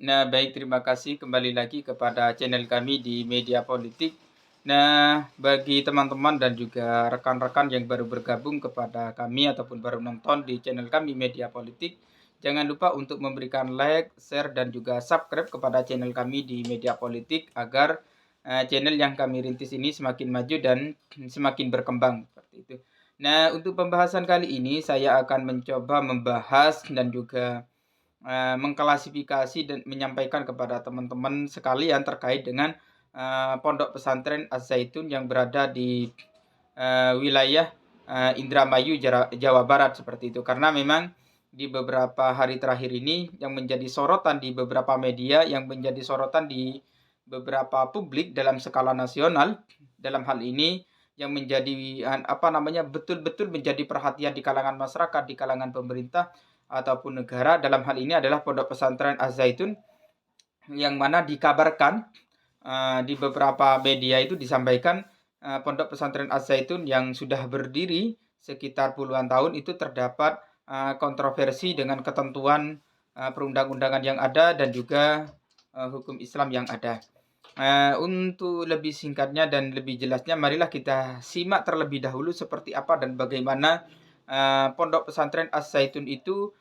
Nah, baik, terima kasih kembali lagi kepada channel kami di Media Politik. Nah, bagi teman-teman dan juga rekan-rekan yang baru bergabung kepada kami ataupun baru nonton di channel kami Media Politik, jangan lupa untuk memberikan like, share, dan juga subscribe kepada channel kami di Media Politik agar channel yang kami rintis ini semakin maju dan semakin berkembang seperti itu. Nah, untuk pembahasan kali ini saya akan mencoba membahas dan juga mengklasifikasi dan menyampaikan kepada teman-teman sekalian terkait dengan Pondok Pesantren Az-Zaitun yang berada di wilayah Indramayu, Jawa Barat seperti itu. Karena memang di beberapa hari terakhir ini yang menjadi sorotan di beberapa media, yang menjadi sorotan di beberapa publik dalam skala nasional, dalam hal ini yang menjadi betul-betul menjadi perhatian di kalangan masyarakat, di kalangan pemerintah ataupun negara, dalam hal ini adalah Pondok Pesantren Az-Zaitun, yang mana dikabarkan di beberapa media itu disampaikan Pondok Pesantren Az-Zaitun yang sudah berdiri sekitar puluhan tahun itu terdapat kontroversi dengan ketentuan perundang-undangan yang ada dan juga hukum Islam yang ada. Untuk lebih singkatnya dan lebih jelasnya, marilah kita simak terlebih dahulu seperti apa dan bagaimana Pondok Pesantren Az-Zaitun itu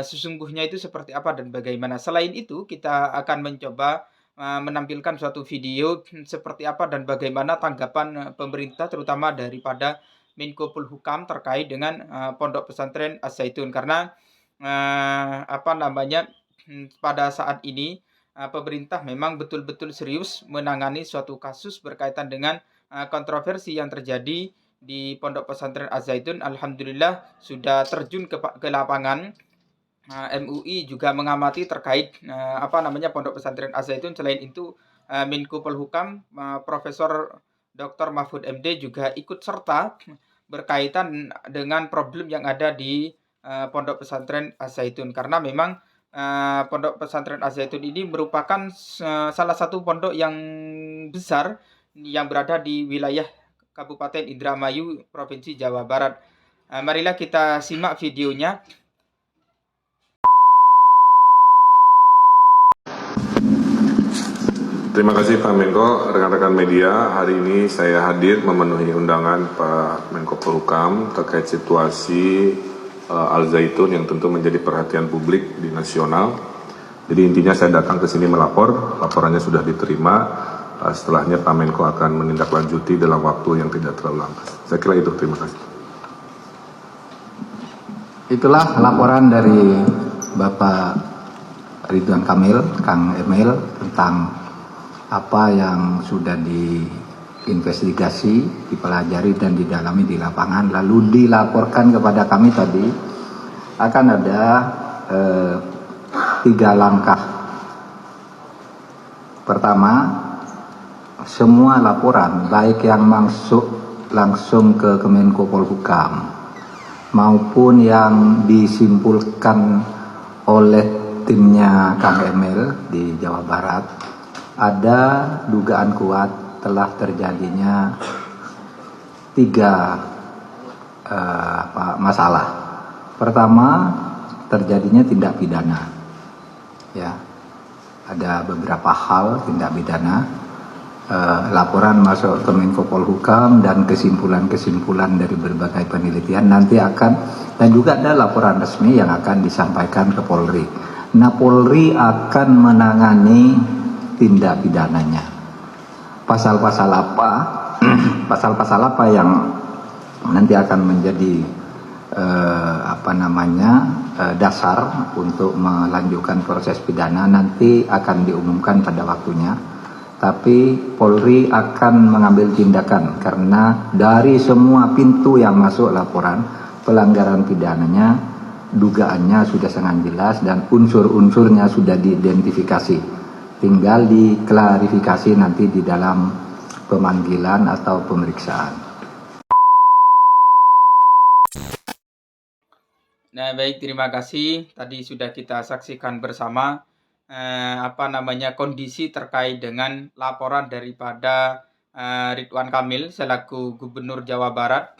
sesungguhnya itu seperti apa dan bagaimana. Selain itu, kita akan mencoba menampilkan suatu video seperti apa dan bagaimana tanggapan pemerintah, terutama daripada Menko Polhukam terkait dengan Pondok Pesantren Az-Zaitun. Karena pada saat ini pemerintah memang betul-betul serius menangani suatu kasus berkaitan dengan kontroversi yang terjadi di Pondok Pesantren Az-Zaitun. Alhamdulillah sudah terjun ke lapangan. MUI juga mengamati terkait Pondok Pesantren Az-Zaitun. Selain itu, Menko Polhukam Profesor Dr. Mahfud MD juga ikut serta berkaitan dengan problem yang ada di Pondok Pesantren Az-Zaitun, karena memang Pondok Pesantren Az-Zaitun ini merupakan salah satu pondok yang besar yang berada di wilayah Kabupaten Indramayu, Provinsi Jawa Barat. Marilah kita simak videonya. Terima kasih Pak Menko, rekan-rekan media. Hari ini saya hadir memenuhi undangan Pak Menko Polhukam terkait situasi Al-Zaitun yang tentu menjadi perhatian publik di nasional. Jadi intinya saya datang ke sini melapor, laporannya sudah diterima. Setelahnya Pak Menko akan menindaklanjuti dalam waktu yang tidak terlalu lama. Saya kira itu, terima kasih. Itulah laporan dari Bapak Ridwan Kamil, Kang Emil, tentang apa yang sudah diinvestigasi, dipelajari dan didalami di lapangan, lalu dilaporkan kepada kami tadi. Akan ada 3 langkah. Pertama, semua laporan baik yang masuk langsung ke Kemenko Polhukam maupun yang disimpulkan oleh timnya Kang Emil di Jawa Barat, ada dugaan kuat telah terjadinya 3 masalah. Pertama, terjadinya tindak pidana. Ya, ada beberapa hal tindak pidana. Laporan masuk ke Menko Polhukam dan kesimpulan-kesimpulan dari berbagai penelitian nanti akan, dan juga ada laporan resmi yang akan disampaikan ke Polri. Nah, Polri akan menangani tindak pidananya. Pasal-pasal apa? Pasal-pasal apa yang nanti akan menjadi dasar untuk melanjutkan proses pidana nanti akan diumumkan pada waktunya. Tapi Polri akan mengambil tindakan karena dari semua pintu yang masuk laporan pelanggaran pidananya, dugaannya sudah sangat jelas dan unsur-unsurnya sudah diidentifikasi. Tinggal diklarifikasi nanti di dalam pemanggilan atau pemeriksaan. Nah, baik, terima kasih. Tadi sudah kita saksikan bersama kondisi terkait dengan laporan daripada Ridwan Kamil selaku Gubernur Jawa Barat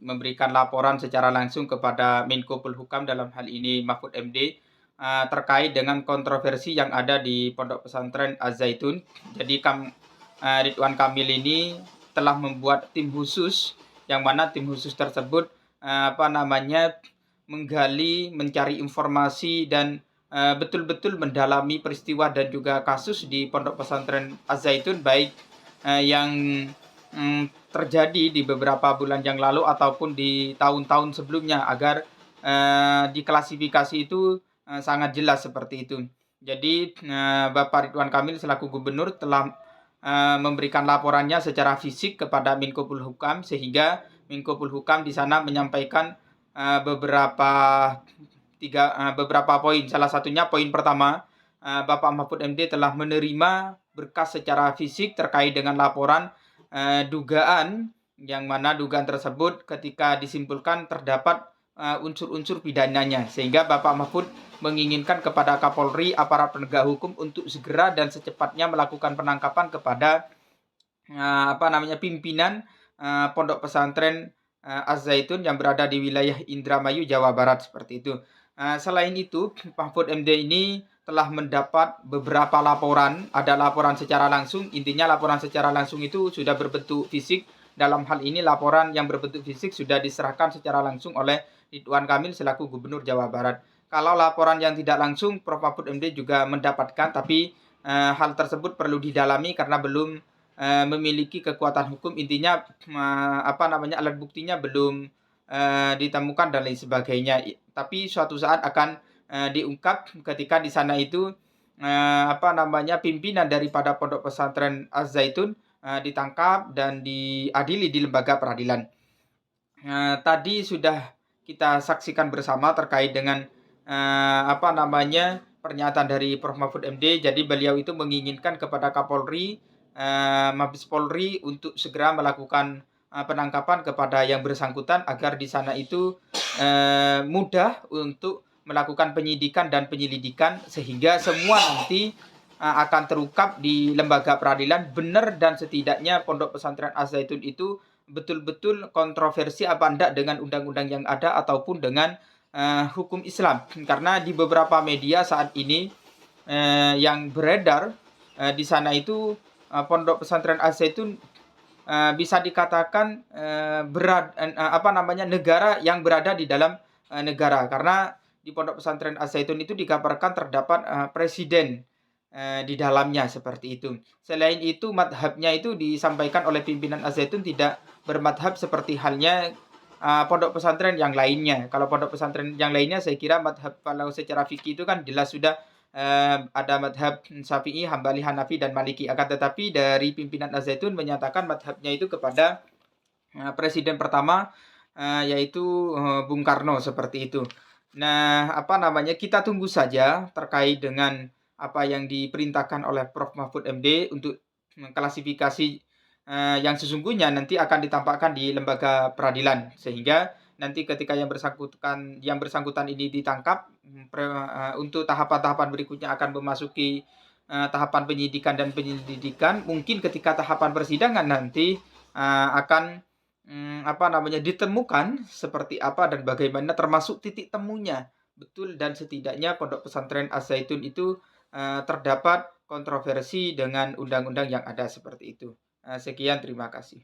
memberikan laporan secara langsung kepada Menko Polhukam, dalam hal ini Mahfud MD, terkait dengan kontroversi yang ada di Pondok Pesantren Az-Zaitun. Jadi Ridwan Kamil ini telah membuat tim khusus, yang mana tim khusus tersebut menggali, mencari informasi dan betul-betul mendalami peristiwa dan juga kasus di Pondok Pesantren Az-Zaitun, baik yang terjadi di beberapa bulan yang lalu ataupun di tahun-tahun sebelumnya, agar diklasifikasi itu sangat jelas seperti itu. Jadi Bapak Ridwan Kamil selaku gubernur telah memberikan laporannya secara fisik kepada Menko Polhukam, sehingga Menko Polhukam di sana menyampaikan beberapa poin. Salah satunya poin pertama, Bapak Mahfud MD telah menerima berkas secara fisik terkait dengan laporan dugaan, yang mana dugaan tersebut ketika disimpulkan terdapat unsur-unsur pidananya, sehingga Bapak Mahfud menginginkan kepada Kapolri, aparat penegak hukum, untuk segera dan secepatnya melakukan penangkapan kepada pimpinan Pondok Pesantren Az-Zaitun yang berada di wilayah Indramayu, Jawa Barat, seperti itu. Selain itu, Mahfud MD ini telah mendapat beberapa laporan. Ada laporan secara langsung, intinya laporan secara langsung itu sudah berbentuk fisik. Dalam hal ini laporan yang berbentuk fisik sudah diserahkan secara langsung oleh Ridwan Kamil selaku Gubernur Jawa Barat. Kalau laporan yang tidak langsung, Prof. Mahfud MD juga mendapatkan, tapi hal tersebut perlu didalami karena belum memiliki kekuatan hukum. Intinya alat buktinya belum ditemukan dan lain sebagainya. Tapi suatu saat akan diungkap ketika di sana itu pimpinan daripada Pondok Pesantren Az-Zaitun ditangkap dan diadili di lembaga peradilan. Tadi sudah kita saksikan bersama terkait dengan pernyataan dari Prof. Mahfud MD. Jadi beliau itu menginginkan kepada Kapolri, Mabes Polri untuk segera melakukan penangkapan kepada yang bersangkutan, agar di sana itu mudah untuk melakukan penyidikan dan penyelidikan, sehingga semua nanti akan terungkap di lembaga peradilan benar dan setidaknya Pondok Pesantren Az-Zaitun itu betul-betul kontroversi apa enggak dengan undang-undang yang ada ataupun dengan hukum Islam. Karena di beberapa media saat ini yang beredar di sana itu Pondok Pesantren Az-Zaitun bisa dikatakan negara yang berada di dalam negara, karena di Pondok Pesantren Az-Zaitun itu dikabarkan terdapat presiden di dalamnya, seperti itu. Selain itu, madhabnya itu disampaikan oleh pimpinan Az-Zaitun tidak bermadhab seperti halnya pondok pesantren yang lainnya. Kalau pondok pesantren yang lainnya saya kira madhab, kalau secara fikih itu kan jelas sudah ada madhab Syafi'i, Hambali, Hanafi, dan Maliki. Akan tetapi dari pimpinan Az-Zaitun menyatakan madhabnya itu kepada presiden pertama, yaitu Bung Karno, seperti itu. Nah, kita tunggu saja terkait dengan apa yang diperintahkan oleh Prof. Mahfud MD untuk mengklasifikasi yang sesungguhnya nanti akan ditampakkan di lembaga peradilan, sehingga nanti ketika yang bersangkutan ini ditangkap, untuk tahapan-tahapan berikutnya akan memasuki tahapan penyidikan dan penyelidikan. Mungkin ketika tahapan persidangan nanti akan ditemukan seperti apa dan bagaimana, termasuk titik temunya betul dan setidaknya Pondok Pesantren Az-Zaitun itu terdapat kontroversi dengan undang-undang yang ada, seperti itu. Sekian, terima kasih.